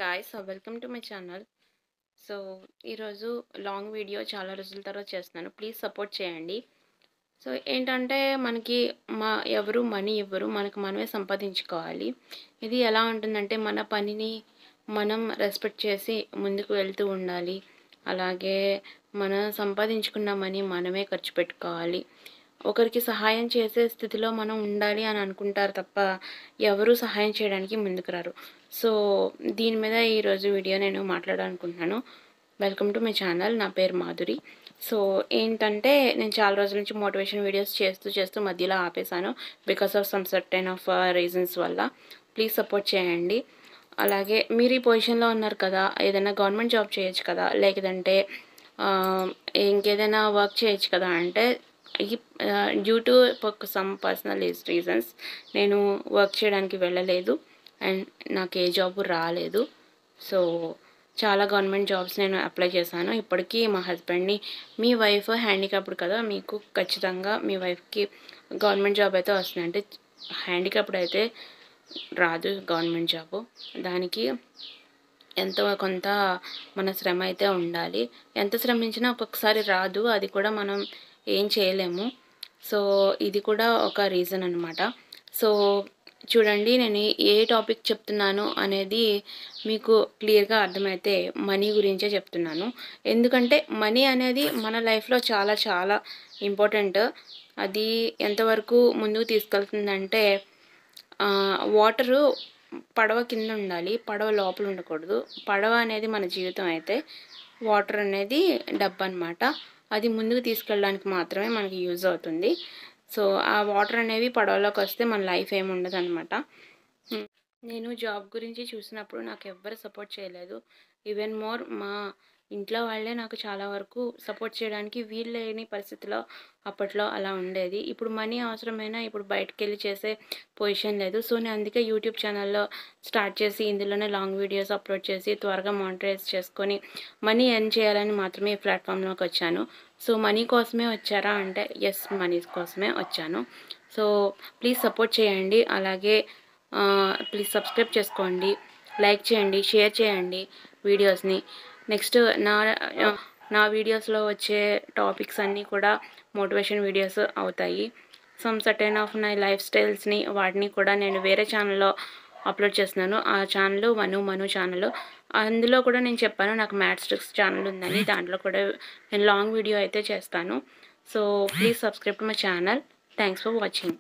Guys welcome to my channel. So ఈరోజు long video చాలా రోజుల తర్వాత చేస్తున్నాను. ప్లీజ్ సపోర్ట్ చేయండి. సో ఏంటంటే మనకి ఎవరు మనీ ఇవ్వరు, మనకు మనమే సంపాదించుకోవాలి. ఇది ఎలా ఉంటుందంటే మన పనిని మనం రెస్పెక్ట్ చేసి ముందుకు వెళ్తూ ఉండాలి. అలాగే మనం సంపాదించుకున్న మనీ మనమే ఖర్చు పెట్టుకోవాలి. ఒకరికి సహాయం చేసే స్థితిలో మనం ఉండాలి అని అనుకుంటారు తప్ప ఎవరు సహాయం చేయడానికి ముందుకు రారు. సో దీని మీద ఈరోజు వీడియో నేను మాట్లాడాలనుకుంటున్నాను. Welcome to my channel. నా పేరు మాధురి. సో ఏంటంటే నేను చాలా రోజుల నుంచి మోటివేషన్ వీడియోస్ చేస్తూ మధ్యలో ఆపేశాను because of some certain of reasons వల్ల. ప్లీజ్ సపోర్ట్ చేయండి. అలాగే మీరు ఈ పొజిషన్లో ఉన్నారు కదా, ఏదైనా గవర్నమెంట్ జాబ్ చేయొచ్చు కదా, లేదంటే ఇంకేదైనా వర్క్ చేయొచ్చు కదా అంటే due to some personal reasons నేను వర్క్ చేయడానికి వెళ్ళలేదు అండ్ నాకు ఏ జాబ్ రాలేదు. సో చాలా గవర్నమెంట్ జాబ్స్ నేను అప్లై చేశాను. ఇప్పటికీ మా హస్బెండ్ని, మీ వైఫ్ హ్యాండిక్యాప్డ్ కదా, మీకు ఖచ్చితంగా మీ వైఫ్కి గవర్నమెంట్ జాబ్ అయితే వస్తుంది, అంటే హ్యాండిక్యాప్డ్ అయితే రాదు గవర్నమెంట్ జాబు. దానికి ఎంతో కొంత మన శ్రమ అయితే ఉండాలి. ఎంత శ్రమించినా ఒక్కొక్కసారి రాదు, అది కూడా మనం ఏం చేయలేము. సో ఇది కూడా ఒక రీజన్ అనమాట. సో చూడండి, నేను ఏ టాపిక్ చెప్తున్నాను అనేది మీకు క్లియర్గా అర్థమైతే మనీ గురించే చెప్తున్నాను. ఎందుకంటే మనీ అనేది మన లైఫ్లో చాలా చాలా ఇంపార్టెంట్. అది ఎంతవరకు ముందుకు తీసుకెళ్తుందంటే వాటరు పడవ కింద ఉండాలి, పడవ లోపల ఉండకూడదు. పడవ అనేది మన జీవితం అయితే వాటర్ అనేది డబ్బు అనమాట. అది ముందుకు తీసుకెళ్ళడానికి మాత్రమే మనకి యూజ్ అవుతుంది. సో ఆ వాటర్ అనేవి పడవలోకి వస్తే మన లైఫ్ ఏమి ఉండదు అనమాట. నేను జాబ్ గురించి చూసినప్పుడు నాకు ఎవ్వరు సపోర్ట్ చేయలేదు. ఈవెన్ మోర్ మా ఇంట్లో వాళ్ళే నాకు చాలా వరకు సపోర్ట్ చేయడానికి వీలు లేని పరిస్థితిలో అప్పట్లో అలా ఉండేది. ఇప్పుడు మనీ అవసరమైనా ఇప్పుడు బయటకు వెళ్ళి చేసే పొజిషన్ లేదు. సో నేను అందుకే యూట్యూబ్ ఛానల్లో స్టార్ట్ చేసి ఇందులోనే లాంగ్ వీడియోస్ అప్లోడ్ చేసి త్వరగా మానిటైజ్ చేసుకొని మనీ ఎర్న్ చేయాలని మాత్రమే ఈ ప్లాట్ఫామ్లోకి వచ్చాను. సో మనీ కోసమే వచ్చారా అంటే ఎస్, మనీ కోసమే వచ్చాను. సో ప్లీజ్ సపోర్ట్ చేయండి. అలాగే ప్లీజ్ సబ్స్క్రైబ్ చేసుకోండి, లైక్ చేయండి, షేర్ చేయండి వీడియోస్ని. నెక్స్ట్ నా వీడియోస్లో వచ్చే టాపిక్స్ అన్నీ కూడా మోటివేషన్ వీడియోస్ అవుతాయి. Some certain of my life స్టైల్స్ని వాటిని కూడా నేను వేరే ఛానల్లో అప్లోడ్ చేస్తున్నాను. ఆ ఛానల్ మను ఛానల్. అందులో కూడా నేను చెప్పాను నాకు మ్యాథ్స్ ట్రిక్స్ ఛానల్ ఉందని. దాంట్లో కూడా నేను లాంగ్ వీడియో అయితే చేస్తాను. So please subscribe to my channel. Thanks for watching.